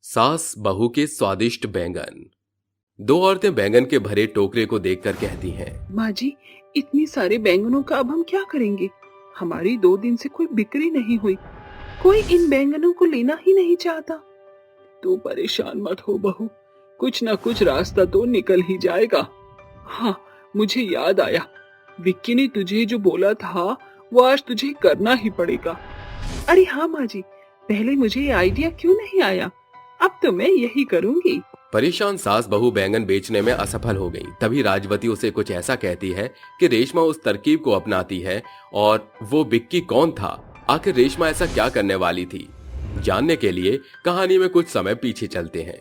सास बहू के स्वादिष्ट बैंगन। दो औरतें बैंगन के भरे टोकरे को देखकर कहती हैं, माँ जी, इतनी सारे बैंगनों का अब हम क्या करेंगे? हमारी 2 दिन से कोई बिक्री नहीं हुई। कोई इन बैंगनों को लेना ही नहीं चाहता। तू परेशान मत हो बहू, कुछ ना कुछ रास्ता तो निकल ही जाएगा। हाँ, मुझे याद आया, विक्की ने तुझे जो बोला था वो आज तुझे करना ही पड़ेगा। अरे हाँ माँ जी, पहले मुझे ये आइडिया क्यों नहीं आया? अब तो मैं यही करूँगी। परेशान सास बहू बैंगन बेचने में असफल हो गई। तभी राजवती उसे कुछ ऐसा कहती है कि रेशमा उस तरकीब को अपनाती है। और वो विक्की कौन था, आखिर रेशमा ऐसा क्या करने वाली थी, जानने के लिए कहानी में कुछ समय पीछे चलते हैं।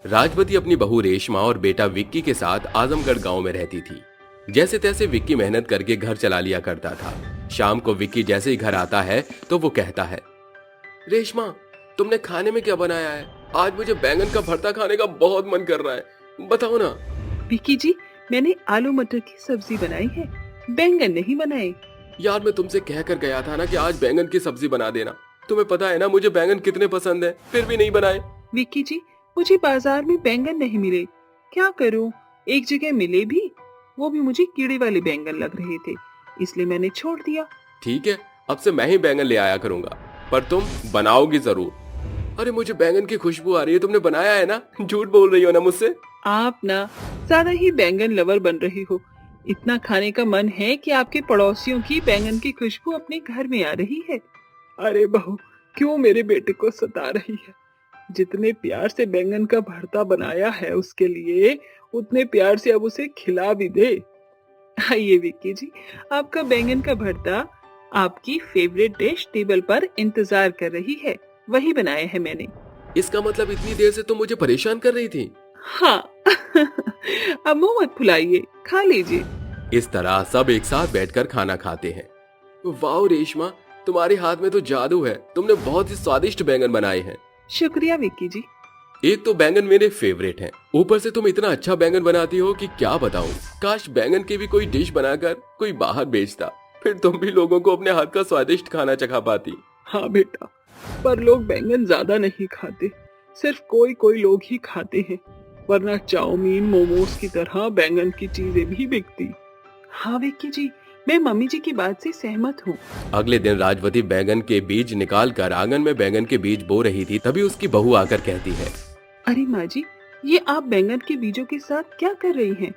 राजवती अपनी बहू रेशमा और बेटा विक्की के साथ आजमगढ़ गांव में रहती थी। जैसे तैसे विक्की मेहनत करके घर चला लिया करता था। शाम को विक्की जैसे ही घर आता है तो वो कहता है, रेशमा, तुमने खाने में क्या बनाया है? आज मुझे बैंगन का भरता खाने का बहुत मन कर रहा है, बताओ ना। विक्की जी, मैंने आलू मटर की सब्जी बनाई है, बैंगन नहीं बनाए। यार, मैं तुमसे कह कर गया था ना कि आज बैंगन की सब्जी बना देना। तुम्हें पता है ना मुझे बैंगन कितने पसंद है, फिर भी नहीं बनाए। विक्की जी, मुझे बाजार में बैंगन नहीं मिले, क्या करूं? एक जगह मिले भी, वो भी मुझे कीड़े वाले बैंगन लग रहे थे, इसलिए मैंने छोड़ दिया। ठीक है, अब से मैं ही बैंगन ले आया करूंगा, पर तुम बनाओगी जरूर। अरे, मुझे बैंगन की खुशबू आ रही है, तुमने बनाया है ना? झूठ बोल रही हो ना मुझसे? आप ना ज्यादा ही बैंगन लवर बन रही हो। इतना खाने का मन है कि आपके पड़ोसियों की बैंगन की खुशबू अपने घर में आ रही है। अरे बहू, क्यों मेरे बेटे को सता रही है? जितने प्यार से बैंगन का भरता बनाया है उसके लिए, उतने प्यार से अब उसे खिला भी दे। आइए विक्की जी, आपका बैंगन का भरता आपकी फेवरेट डिश टेबल पर इंतजार कर रही है, वही बनाया है मैंने। इसका मतलब इतनी देर से तुम मुझे परेशान कर रही थी? हाँ। अब मुंह मत फुलाइए, खा लीजिए। इस तरह सब एक साथ बैठकर खाना खाते हैं। वाह रेशमा, तुम्हारे हाथ में तो जादू है, तुमने बहुत ही स्वादिष्ट बैंगन बनाए हैं। शुक्रिया विक्की जी। एक तो बैंगन मेरे फेवरेट हैं, ऊपर से तुम इतना अच्छा बैंगन बनाती हो कि क्या बताऊं। काश बैंगन की भी कोई डिश बनाकर कोई बाहर बेचता, फिर तुम भी लोगों को अपने हाथ का स्वादिष्ट खाना चखा पाती। हाँ बेटा, पर लोग बैंगन ज्यादा नहीं खाते, सिर्फ कोई कोई लोग ही खाते हैं, वरना चाउमीन मोमोज की तरह बैंगन की चीजें भी बिकती। हाँ विक्की जी, मैं मम्मी जी की बात से सहमत हूँ। अगले दिन राजवती बैंगन के बीज निकाल कर आंगन में बैंगन के बीज बो रही थी। तभी उसकी बहू आकर कहती है, अरे माँ जी, ये आप बैंगन के बीजों के साथ क्या कर रही हैं?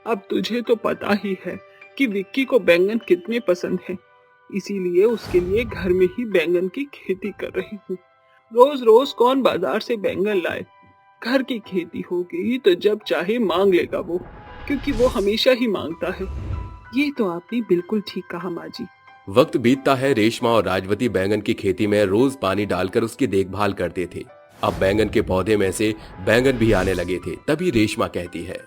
अब तुझे तो पता ही है कि विक्की को बैंगन कितने पसंद हैं, इसीलिए उसके लिए घर में ही बैंगन की खेती कर रही हूँ। रोज रोज कौन बाजार से बैंगन लाए? घर की खेती होगी तो जब चाहे मांग लेगा वो, क्योंकि वो हमेशा ही मांगता है। ये तो आपने बिल्कुल ठीक कहा माँ जी। वक्त बीतता है। रेशमा और राजवती बैंगन की खेती में रोज पानी डालकर उसकी देखभाल करते थे। अब बैंगन के पौधे में से बैंगन भी आने लगे थे। तभी रेशमा कहती है,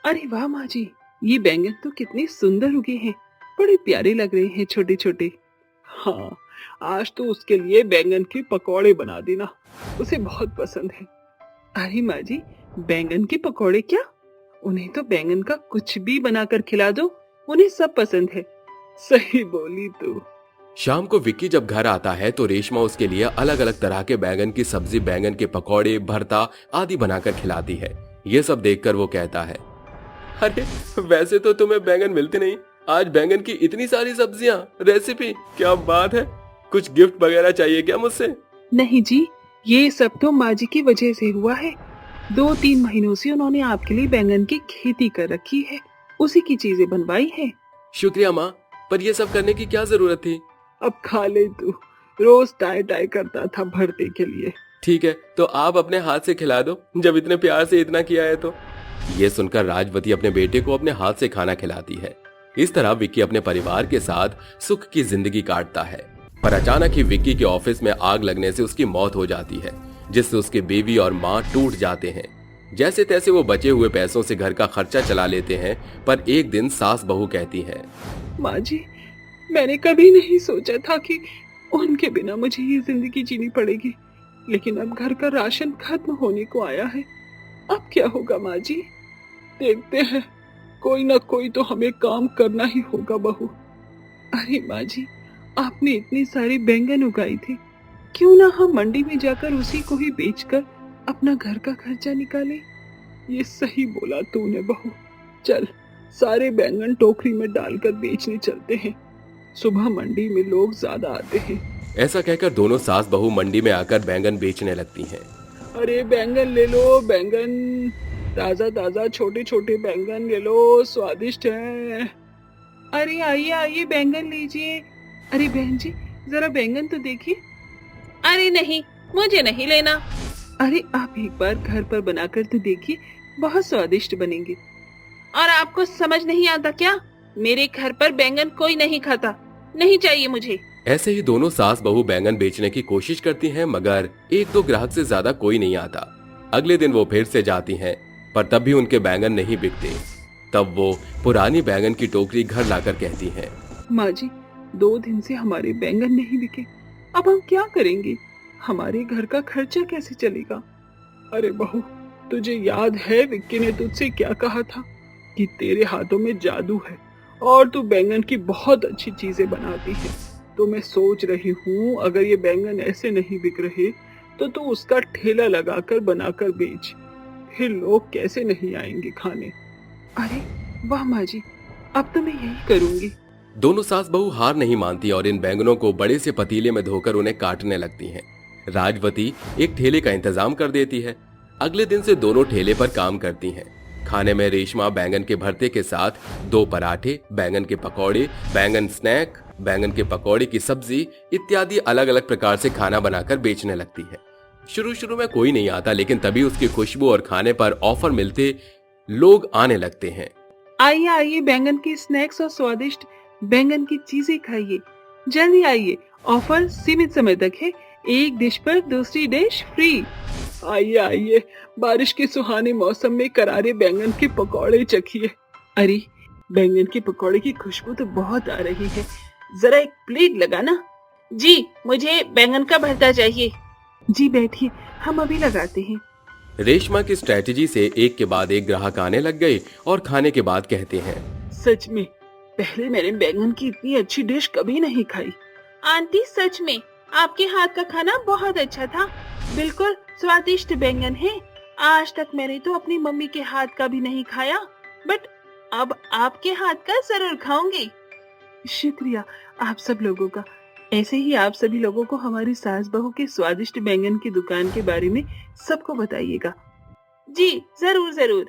अरे वाह माँ जी, ये बैंगन तो कितने सुंदर उगे हैं, बड़े प्यारे लग रहे हैं, छोटे छोटे। हाँ, आज तो उसके लिए बैंगन के पकौड़े बना देना, उसे बहुत पसंद है। अरे माँ जी, बैंगन के पकौड़े क्या? उन्हें तो बैंगन का कुछ भी बनाकर खिला दो, उन्हें सब पसंद है। सही बोली तू। शाम को विक्की जब घर आता है तो रेशमा उसके लिए अलग अलग तरह के बैंगन की सब्जी, बैंगन के पकौड़े, भरता आदि बनाकर खिलाती है। ये सब देखकर वो कहता है, अरे वैसे तो तुम्हें बैंगन मिलते नहीं, आज बैंगन की इतनी सारी सब्जियां, रेसिपी, क्या बात है। कुछ गिफ्ट वगैरह चाहिए क्या मुझसे? नहीं जी, ये सब तो माँ जी की वजह से हुआ है। 2-3 महीनों से उन्होंने आपके लिए बैंगन की खेती कर रखी है, उसी की चीजें बनवाई है। शुक्रिया माँ, पर ये सब करने की क्या जरूरत थी? अब खा ले तू, रोज टाई टाई करता था भरते के लिए। ठीक है, तो आप अपने हाथ से खिला दो, जब इतने प्यार से इतना किया है तो। ये सुनकर राजवती अपने बेटे को अपने हाथ से खाना खिलाती है। इस तरह विक्की अपने परिवार के साथ सुख की जिंदगी काटता है। पर अचानक ही विक्की के ऑफिस में आग लगने से उसकी मौत हो जाती है, जिससे उसकी बीवी और माँ टूट जाते हैं। जैसे तैसे वो बचे हुए पैसों से घर का खर्चा चला लेते हैं। पर एक दिन सास बहू कहती है, माँ जी, मैंने कभी नहीं सोचा था कि उनके बिना मुझे ये जिंदगी जीनी पड़ेगी, लेकिन अब घर का राशन खत्म होने को आया है। अब क्या होगा माँ जी? देखते हैं, कोई ना कोई तो हमें काम करना ही होगा बहू। अरे माँ जी, आपने इतनी सारी बैंगन उगाई थी, क्यों ना हम मंडी में जाकर उसी को ही बेचकर अपना घर का खर्चा निकाले। ये सही बोला तूने बहू। चल सारे बैंगन टोकरी में डालकर बेचने चलते हैं। सुबह मंडी में लोग ज्यादा आते हैं। ऐसा कहकर दोनों सास बहू मंडी में आकर बैंगन बेचने लगती हैं। अरे बैंगन ले लो, बैंगन ताजा ताजा छोटे छोटे बैंगन ले लो, स्वादिष्ट हैं। अरे आइए आइए बैंगन लीजिए। अरे बहन जी जरा बैंगन तो देखिए। अरे नहीं, मुझे नहीं लेना। अरे आप एक बार घर पर बनाकर तो देखिए, बहुत स्वादिष्ट बनेंगे। और आपको समझ नहीं आता क्या? मेरे घर पर बैंगन कोई नहीं खाता, नहीं चाहिए मुझे। ऐसे ही दोनों सास बहू बैंगन बेचने की कोशिश करती हैं, मगर एक दो ग्राहक से ज्यादा कोई नहीं आता। अगले दिन वो फिर से जाती हैं, पर तब भी उनके बैंगन नहीं बिकते। तब वो पुरानी बैंगन की टोकरी घर लाकर कहती हैं, माँ जी 2 दिन से हमारे बैंगन नहीं बिके, अब हम क्या करेंगे? हमारे घर का खर्चा कैसे चलेगा? अरे बहू तुझे याद है विक्की ने तुझसे क्या कहा था कि तेरे हाथों में जादू है और तू बैंगन की बहुत अच्छी चीजें बनाती है। तो मैं सोच रही हूँ अगर ये बैंगन ऐसे नहीं बिक रहे तो तू उसका ठेला लगाकर बनाकर बेच, फिर लोग कैसे नहीं आएंगे खाने। अरे वाह माँ जी, अब तो मैं यही करूंगी। दोनों सास बहू हार नहीं मानती और इन बैंगनों को बड़े से पतीले में धोकर उन्हें काटने लगती हैं। राजवती एक ठेले का इंतजाम कर देती है। अगले दिन से दोनों ठेले पर काम करती हैं। खाने में रेशमा बैंगन के भरते के साथ 2 पराठे, बैंगन के पकौड़े, बैंगन स्नैक, बैंगन के पकौड़े की सब्जी इत्यादि अलग अलग प्रकार से खाना बनाकर बेचने लगती है। शुरू में कोई नहीं आता, लेकिन तभी उसकी खुशबू और खाने पर ऑफर मिलते लोग आने लगते हैं। आइए आइए बैंगन के स्नैक्स और स्वादिष्ट बैंगन की चीजें खाइए, जल्दी आइए, ऑफर सीमित समय तक है, एक डिश पर दूसरी डिश फ्री। आइए आइए, बारिश के सुहाने मौसम में करारे बैंगन के पकौड़े चखिए। अरे बैंगन के पकौड़े की खुशबू तो बहुत आ रही है, जरा एक प्लेट लगाना। जी मुझे बैंगन का भरता चाहिए। जी बैठिए, हम अभी लगाते हैं। रेशमा की स्ट्रेटेजी से एक के बाद एक ग्राहक आने लग गए और खाने के बाद कहते हैं, सच में पहले मैंने बैंगन की इतनी अच्छी डिश कभी नहीं खाई। आंटी सच में आपके हाथ का खाना बहुत अच्छा था, बिल्कुल स्वादिष्ट बैंगन है। आज तक मैंने तो अपनी मम्मी के हाथ का भी नहीं खाया, बट अब आपके हाथ का जरूर खाऊंगी। शुक्रिया आप सब लोगों का। ऐसे ही आप सभी लोगों को हमारी सास बहू के स्वादिष्ट बैंगन की दुकान के बारे में सबको बताइएगा। जी जरूर जरूर।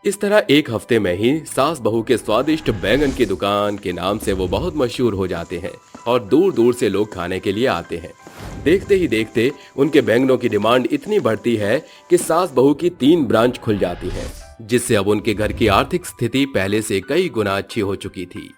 इस तरह एक हफ्ते में ही सास बहू के स्वादिष्ट बैंगन की दुकान के नाम से वो बहुत मशहूर हो जाते हैं और दूर दूर से लोग खाने के लिए आते हैं। देखते ही देखते उनके बैंगनों की डिमांड इतनी बढ़ती है कि सास बहू की 3 ब्रांच खुल जाती हैं, जिससे अब उनके घर की आर्थिक स्थिति पहले से कई गुना अच्छी हो चुकी थी।